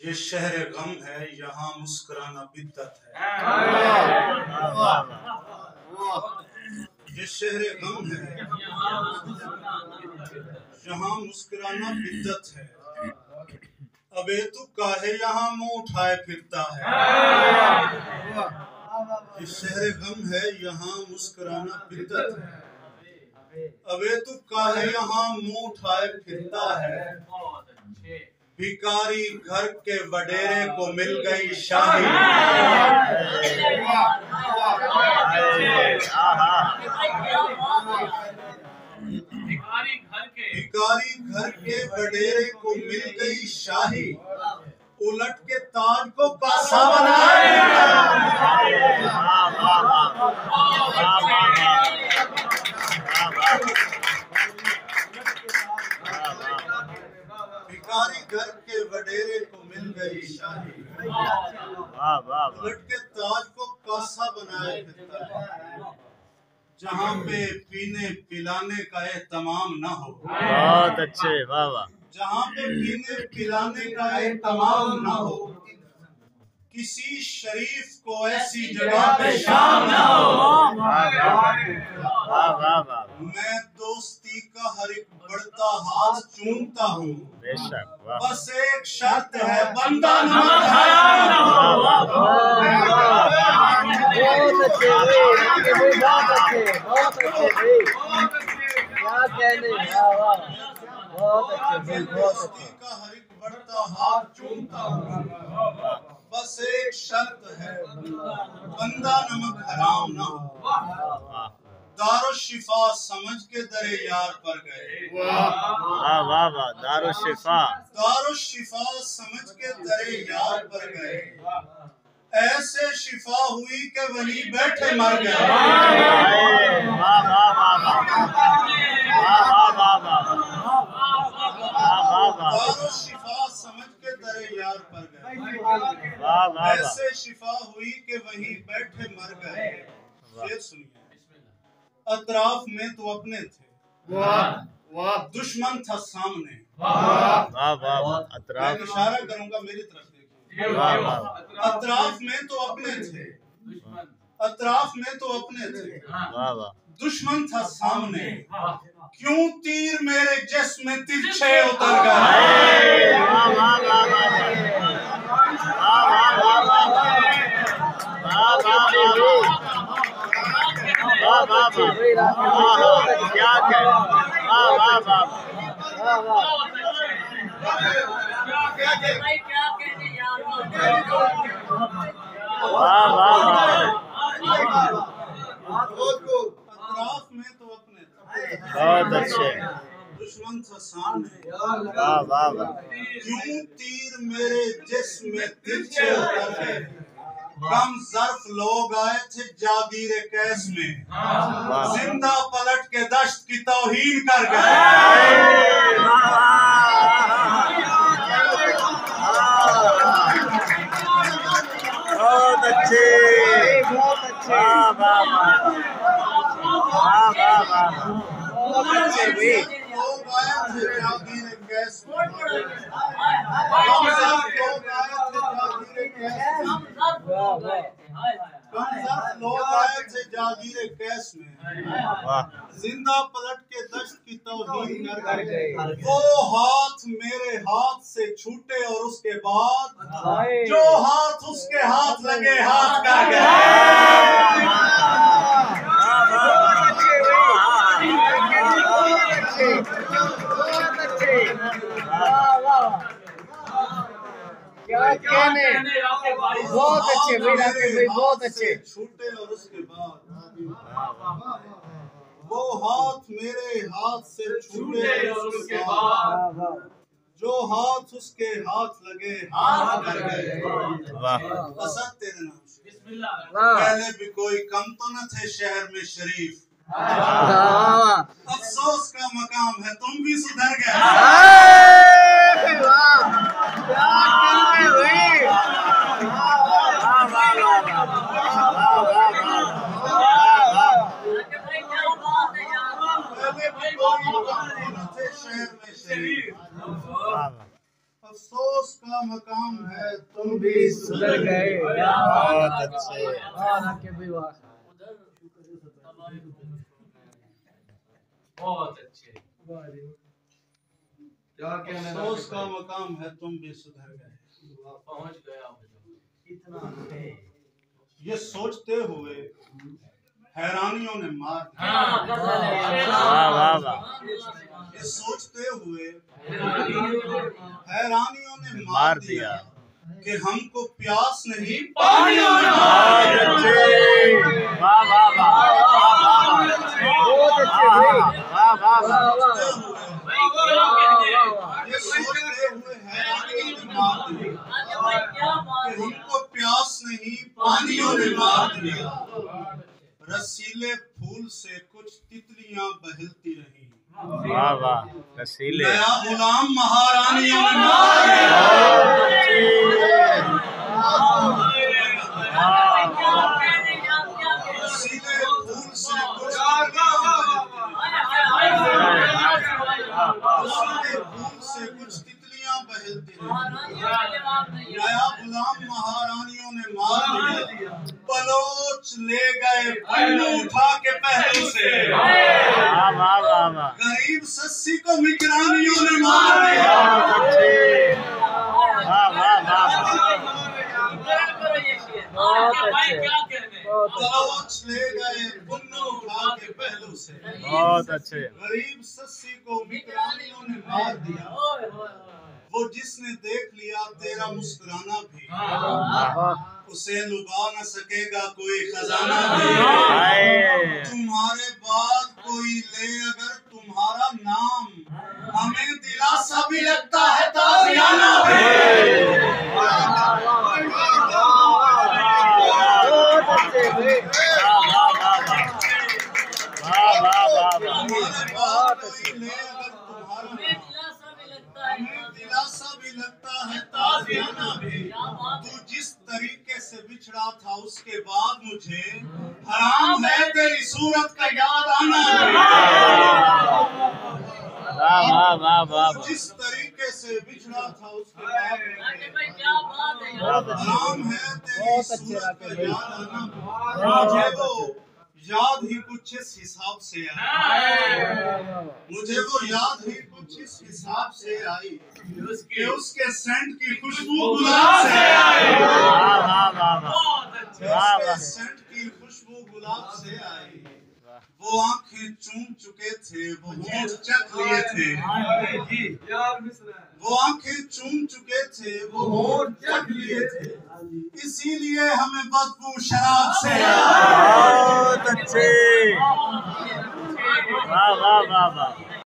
ये शहर गम है, यहाँ मुस्कुराना बिद्दत है। ये शहर गम है, यहाँ मुस्कुराना बिद्दत है। अबे तू काहे यहाँ मुंह उठाए फिरता है। ये शहर गम है, यहाँ मुस्कुराना बिद्दत है। अबे तू काहे यहाँ मुंह उठाए फिरता है। भिखारी घर के वडेरे को मिल गई शाही। भिखारी घर के वडेरे को मिल गई शाही। उलट के ताज को पासा बनाए। भिखारी घर के वडेरे को मिल गई शाही। उलट के ताज को पासा बनाए फिरता है। जहाँ पे पीने पिलाने का एहतमाम न हो। बहुत अच्छे, वाह वाह। जहाँ पे पीने पिलाने का एहतमाम न हो। किसी शरीफ को ऐसी जगह पे शाम न हो। मैं दोस्ती का हर एक बढ़ता हाथ चूमता हूँ। बेशक, बस एक शर्त है, बंदा नमक हराम न हो। बहुत अच्छे भाई, बहुत अच्छे भाई, क्या कहने। बहुत अच्छे भाई, बहुत अच्छे। का हर एक बढ़ता हाथ चूमता हूँ। बस एक शर्त है, बंदा नमक हराम न हो। दारो शिफा समझ के दरे यार पर गए। वाह वाह वाह। दारो शिफा समझ के दरे यार पर गए। ऐसे शिफा हुई कि वहीं बैठे मर गए। दारो शिफा समझ के दरे यार पर गए। ऐसे शिफा हुई कि वहीं बैठे मर गए। शेर सुनिए। अतराफ में तो अपने थे, दुश्मन था सामने। अतराफ, इशारा करूंगा मेरी तरफ देखिए। अतराफ में तो अपने थे, अतराफ में तो अपने थे, दुश्मन था सामने। क्यों तीर मेरे जिस्म में तिरछे उतर गए। क्या कह अतराफ में तो अपने थे, बहुत अच्छे। दुश्मन था सामने। वाह। क्यों तीर मेरे जिस्म में तिरछे उतर गए। कम ज़र्फ लोग आए थे जागीर कैस में। जिंदा पलट के दश्त की तौहीन कर गए। बहुत अच्छे, बहुत अच्छे, बहुत अच्छे भाई। लोग आए थे जागीर कैस में। कम ज़र्फ लोग आए थे जागीर कैस में। लोग आए थे जागीर कैस में। जिंदा पलट के दश्त की तौहीन कर गए। वो हाथ मेरे हाथ से छूटे और उसके बाद जो हाथ उसके हाथ लगे हाथ कर गए। क्या कहने। बहुत अच्छे भाई, राकेश भाई, बहुत अच्छे। छूटे और उसके बाद वो हाथ मेरे हाथ से छूटे और उसके बाद जो हाथ उसके हाथ लगे हाथ कर गए। असद तेरे नाम से। पहले भी कोई कम तो न थे शहर में शरीफ। अफसोस का मकाम है तुम भी सुधर गए। शहर में शरीर। वाह वाह अफसोस का मकाम है तुम भी सुधर गए। बहुत अच्छे आपके भी वाह बहुत अच्छे। क्या कहना अफसोस का मकाम है तुम भी सुधर गए। पहुंच गया इतना ये सोचते हुए हैरानियों ने मार दिया। वाह वाह वाह ये सोचते हुए हैरानियों ने मार मार दिया दिया कि हमको प्यास नहीं पानियों ने बहुत अच्छे वाह वाह वाह बहुत अच्छे भाई वाह वाह वाह ये सोचते हुए हैरानियों ने मार दिया कि हमको प्यास नहीं पानियों ने मार दिया। रसीले फूल से कुछ तितलियां बहलती रही। वाह वाह रसीले नया गुलाम महारानियों ने मार दिया। रसीले फूल से कुछ तितलियां बहलती रही। नया गुलाम महारानियों ने मार दिया। बलोच ले गए पन्नू उठा के पहलू से। वाह वाह वाह वाह गरीब सस्सी को मिजरानियों ने मार दिया। बहुत अच्छे वाह वाह वाह बलोच ले गए पन्नू उठा के पहलू से। बहुत अच्छे गरीब सस्सी को मिजरानियों ने मार दिया। वो जिसने देख लिया तेरा मुस्कुराना भी, उसे लुभा न सकेगा कोई खजाना भी। हाय तुम्हारे बाद कोई ले अगर तुम्हारा नाम, हमें दिलासा भी लगता है ताज़ियाना भी। बहुत अच्छे भाई वाह वाह वाह वाह तुम्हारे बाद कोई ले अगर तुम्हारा नाम, हमें दिलासा भी लगता है ताज़ियाना भी। तू जिस तरीके से बिछड़ा था उसके बाद मुझे हराम है तेरी सूरत का याद आना भी। वाह वाह वाह वाह तू जिस तरीके से बिछड़ा था उसके बाद वाह हराम है तेरी बहुत अच्छे सूरत का राके भाई। याद आना भी। मुझे वो याद ही कुछ इस हिसाब से आई। मुझे वो याद ही कुछ इस हिसाब से आई कि उसके सेंट की खुशबू गुलाब से आई। वाह वाह वाह वाह उसके सेंट की खुशबू गुलाब से आई। वो आंखें चूम चुके थे, वो होंठ चख लिए थे। वो आंखें चूम चुके थे, वो होंठ चख लिए थे। इसीलिए हमें बदबू शराब से आई। बहुत अच्छे वाह वाह वाह वाह